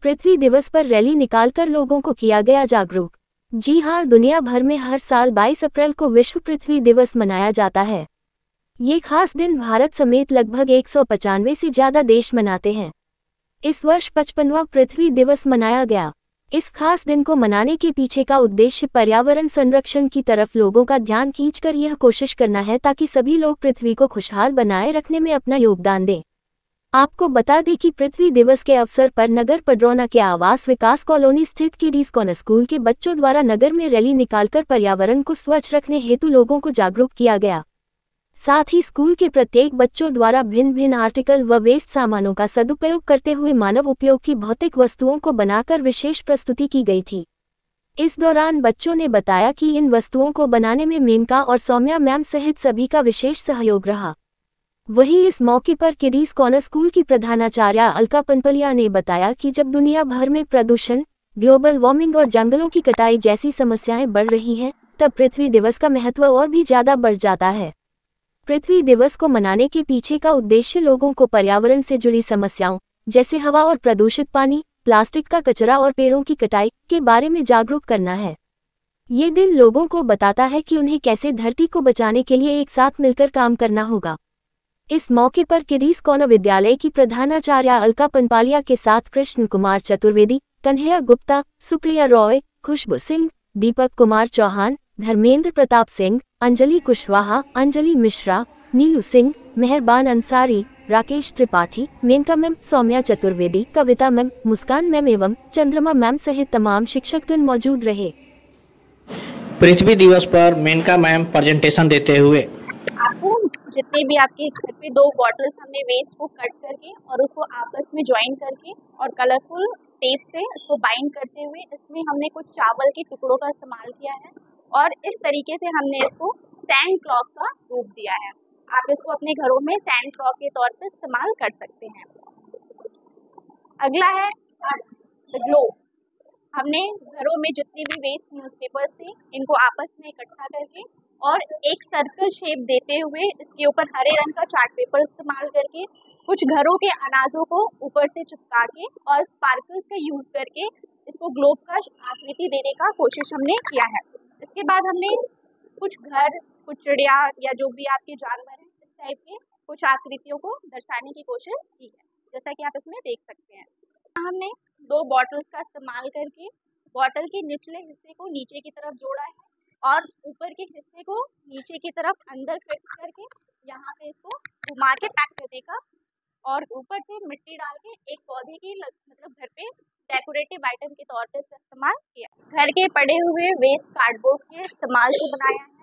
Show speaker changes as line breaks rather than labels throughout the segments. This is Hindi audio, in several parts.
पृथ्वी दिवस पर रैली निकालकर लोगों को किया गया जागरूक। जी हाँ, दुनिया भर में हर साल 22 अप्रैल को विश्व पृथ्वी दिवस मनाया जाता है। ये खास दिन भारत समेत लगभग 195 से ज्यादा देश मनाते हैं। इस वर्ष 55वां पृथ्वी दिवस मनाया गया। इस खास दिन को मनाने के पीछे का उद्देश्य पर्यावरण संरक्षण की तरफ लोगों का ध्यान खींचकर यह कोशिश करना है ताकि सभी लोग पृथ्वी को खुशहाल बनाए रखने में अपना योगदान दें। आपको बता दें कि पृथ्वी दिवस के अवसर पर नगर पडरौना के आवास विकास कॉलोनी स्थित किडीज कॉर्नर स्कूल के बच्चों द्वारा नगर में रैली निकालकर पर्यावरण को स्वच्छ रखने हेतु लोगों को जागरूक किया गया। साथ ही स्कूल के प्रत्येक बच्चों द्वारा भिन्न भिन्न आर्टिकल व वेस्ट सामानों का सदुपयोग करते हुए मानव उपयोग की भौतिक वस्तुओं को बनाकर विशेष प्रस्तुति की गई थी। इस दौरान बच्चों ने बताया कि इन वस्तुओं को बनाने में मेनका और सौम्या मैम सहित सभी का विशेष सहयोग रहा। वहीं इस मौके पर किडीज कॉर्नर स्कूल की प्रधानाचार्य अलका पनपलिया ने बताया कि जब दुनिया भर में प्रदूषण, ग्लोबल वार्मिंग और जंगलों की कटाई जैसी समस्याएं बढ़ रही हैं, तब पृथ्वी दिवस का महत्व और भी ज्यादा बढ़ जाता है। पृथ्वी दिवस को मनाने के पीछे का उद्देश्य लोगों को पर्यावरण से जुड़ी समस्याओं जैसे हवा और प्रदूषित पानी, प्लास्टिक का कचरा और पेड़ों की कटाई के बारे में जागरूक करना है। ये दिन लोगों को बताता है कि उन्हें कैसे धरती को बचाने के लिए एक साथ मिलकर काम करना होगा। इस मौके पर किडीज कॉर्नर विद्यालय की प्रधानाचार्य अलका पनपालिया के साथ कृष्ण कुमार चतुर्वेदी, कन्हैया गुप्ता, सुप्रिया रॉय, खुशबू सिंह, दीपक कुमार चौहान, धर्मेंद्र प्रताप सिंह, अंजलि कुशवाहा, अंजलि मिश्रा, नीलू सिंह, मेहरबान अंसारी, राकेश त्रिपाठी, मेनका मैम, सौम्या चतुर्वेदी, कविता मैम, मुस्कान मैम एवं चंद्रमा मैम सहित तमाम शिक्षकगण मौजूद रहे।
पृथ्वी दिवस पर मेनका मैम प्रेजेंटेशन देते हुए
आपको जितने भी आपके घर पे 2 बॉटल्स हमने वेस्ट को कट करके और उसको आपस में ज्वाइन करके और कलरफुल टेप से इसको बाइंड करते हुए इसमें हमने कुछ चावल के टुकड़ों का इस्तेमाल किया है और इस तरीके से हमने इसको सैंड क्लॉक का रूप दिया है। आप इसको अपने घरों में सैंड क्लॉक के तौर पर इस्तेमाल कर सकते हैं। अगला है द ग्लोब। हमने घरों में जितने भी वेस्ट न्यूज़पेपर्स थे इनको आपस में इकट्ठा करके और एक सर्कल शेप देते हुए इसके ऊपर हरे रंग का चार्ट पेपर इस्तेमाल करके कुछ घरों के अनाजों को ऊपर से चिपका के और स्पार्कल्स का यूज करके इसको ग्लोब का आकृति देने का कोशिश हमने किया है। इसके बाद हमने कुछ घर, कुछ चिड़िया या जो भी आपके जानवर हैं इस टाइप के कुछ आकृतियों को दर्शाने की कोशिश की है, जैसा कि आप इसमें देख सकते हैं। हमने 2 बॉटल्स का इस्तेमाल करके बॉटल के निचले हिस्से को नीचे की तरफ जोड़ा है और ऊपर के हिस्से को नीचे की तरफ अंदर फिक्स करके यहाँ पे इसको घुमा के पैक करने का और ऊपर से मिट्टी डाल के एक पौधे की मतलब घर पे डेकोरेटिव आइटम के तौर पे इसका इस्तेमाल किया। घर के पड़े हुए वेस्ट कार्डबोर्ड के इस्तेमाल से बनाया है।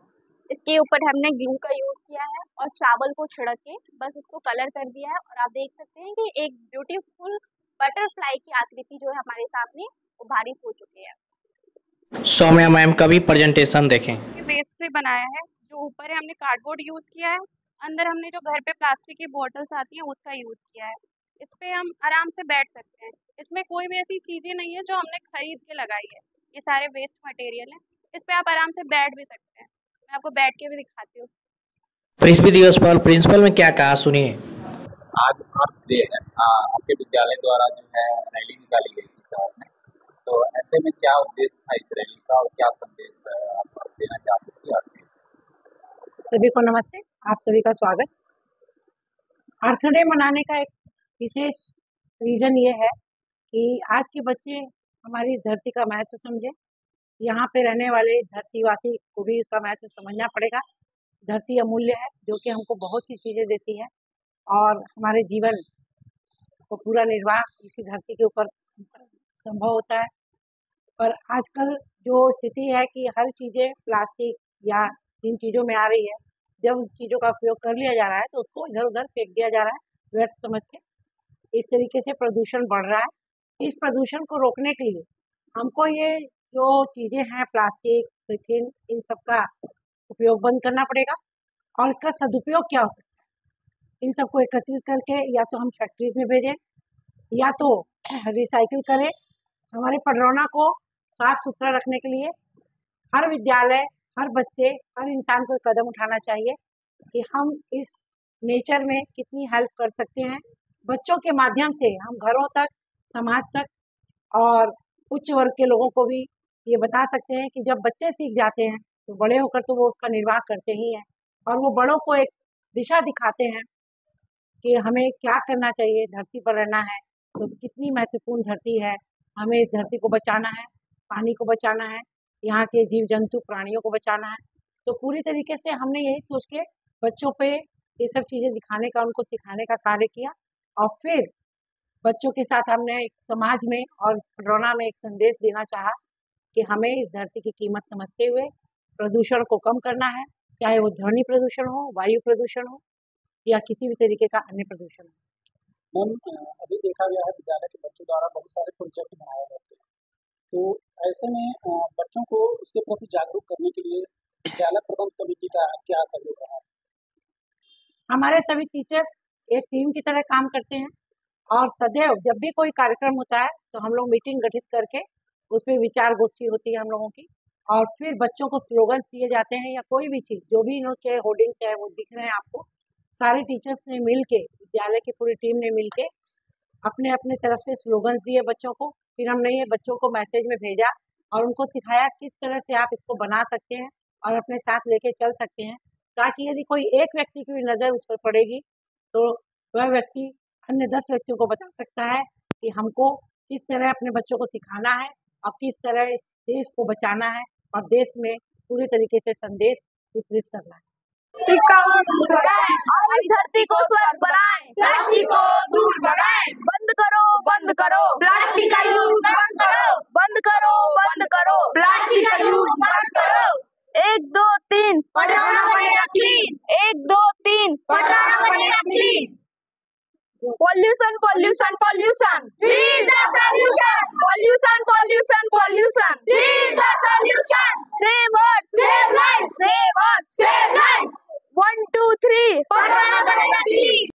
इसके ऊपर हमने ग्लू का यूज किया है और चावल को छिड़क के बस इसको कलर कर दिया है और आप देख सकते हैं कि एक ब्यूटीफुल बटरफ्लाई की आकृति जो है हमारे सामने उभारी हो चुकी है।
सौम्या मैम का भी प्रेजेंटेशन देखें।
वेस्ट से बनाया है। जो ऊपर है हमने कार्डबोर्ड यूज किया है, अंदर हमने जो घर पे प्लास्टिक की बोतल्स आती हैं उसका यूज किया है। इस पे हम आराम से बैठ सकते हैं। इसमें कोई भी ऐसी चीजें नहीं है जो हमने खरीद के लगाई है, ये सारे वेस्ट मटेरियल हैं। इस पे आप आराम से बैठ भी सकते हैं। मैं आपको बैठ के भी दिखाती हूँ।
पृथ्वी दिवस पर प्रिंसिपल ने क्या कहा, सुनिए।
आज अर्थ डे है। आपके विद्यालय द्वारा जो है रैली निकाली गई थी शहर में, तो ऐसे में क्या उद्देश्य था इस रैली का और क्या संदेश आप देना चाहते थे अर्थ डे?
सभी को नमस्ते, आप सभी का स्वागत। अर्थ डे मनाने का एक विशेष रीज़न ये है कि आज के बच्चे हमारी इस धरती का महत्व समझे। यहाँ पे रहने वाले इस धरतीवासी को भी उसका महत्व समझना पड़ेगा। धरती अमूल्य है जो कि हमको बहुत सी चीज़ें देती है और हमारे जीवन को पूरा निर्वाह इसी धरती के ऊपर संभव होता है। पर आजकल जो स्थिति है कि हर चीज़ें प्लास्टिक या जिन चीज़ों में आ रही है, जब उस चीज़ों का उपयोग कर लिया जा रहा है तो उसको इधर उधर फेंक दिया जा रहा है व्यर्थ समझ के। इस तरीके से प्रदूषण बढ़ रहा है। इस प्रदूषण को रोकने के लिए हमको ये जो चीज़ें हैं प्लास्टिक, पॉलीथीन, इन सब का उपयोग बंद करना पड़ेगा और इसका सदुपयोग क्या हो सकता है, इन सबको एकत्रित करके या तो हम फैक्ट्रीज में भेजें या तो रिसाइकिल करें। हमारे पडरौना को साफ सुथरा रखने के लिए हर विद्यालय, हर बच्चे, हर इंसान को कदम उठाना चाहिए कि हम इस नेचर में कितनी हेल्प कर सकते हैं। बच्चों के माध्यम से हम घरों तक, समाज तक और उच्च वर्ग के लोगों को भी ये बता सकते हैं कि जब बच्चे सीख जाते हैं तो बड़े होकर तो वो उसका निर्वाह करते ही हैं, और वो बड़ों को एक दिशा दिखाते हैं कि हमें क्या करना चाहिए। धरती पर रहना है तो कितनी महत्वपूर्ण धरती है, हमें इस धरती को बचाना है, पानी को बचाना है, यहाँ के जीव जंतु प्राणियों को बचाना है। तो पूरी तरीके से हमने यही सोच के बच्चों पे ये सब चीज़ें दिखाने का, उनको सिखाने का कार्य किया। और फिर बच्चों के साथ हमने एक समाज में और खडरौना में एक संदेश देना चाहा कि हमें इस धरती की कीमत समझते हुए प्रदूषण को कम करना है, चाहे वो ध्वनि प्रदूषण हो, वायु प्रदूषण हो या किसी भी तरीके का अन्य प्रदूषण हो।
मैम, अभी देखा गया है विद्यालय के बच्चों द्वारा बहुत सारे प्रोजेक्ट बनाए जाते हैं, तो ऐसे में बच्चों को उसके प्रति जागरूक करने के लिए विद्यालय प्रबंध कमेटी का क्या सहयोग रहा है?
हमारे सभी टीचर्स एक टीम की तरह काम करते हैं और सदैव जब भी कोई कार्यक्रम होता है तो हम लोग मीटिंग गठित करके उसमें विचार गोष्ठी होती है हम लोगों की, और फिर बच्चों को स्लोगन्स दिए जाते हैं या कोई भी चीज़ जो भी इनके होर्डिंग्स है वो दिख रहे हैं आपको, सारे टीचर्स ने मिल के, विद्यालय की पूरी टीम ने मिल के अपने अपने तरफ से स्लोगन्स दिए बच्चों को। फिर हमने ये बच्चों को मैसेज में भेजा और उनको सिखाया किस तरह से आप इसको बना सकते हैं और अपने साथ लेके चल सकते हैं, ताकि यदि कोई एक व्यक्ति की भी नज़र उस पर पड़ेगी तो वह व्यक्ति अन्य 10 व्यक्तियों को बता सकता है कि हमको किस तरह अपने बच्चों को सिखाना है और किस तरह इस देश को बचाना है और देश में पूरी तरीके से संदेश वितरित करना है।
इस धरती को स्वच्छ बनाएं, प्लास्टिक को दूर भगाएं, बंद करो प्लास्टिक का यूज बंद करो, बंद करो प्लास्टिक का यूज बंद करो। 1 2 3 पटरौना बनेगा क्लीन, 1 2 3 पटरौना बनेगा clean. Pollution, pollution, pollution. He is the solution. Pollution, pollution, pollution. He is the solution. Save Earth, save life. Save Earth, save life. 1 2 3 Padrauna बनेगा क्लीन।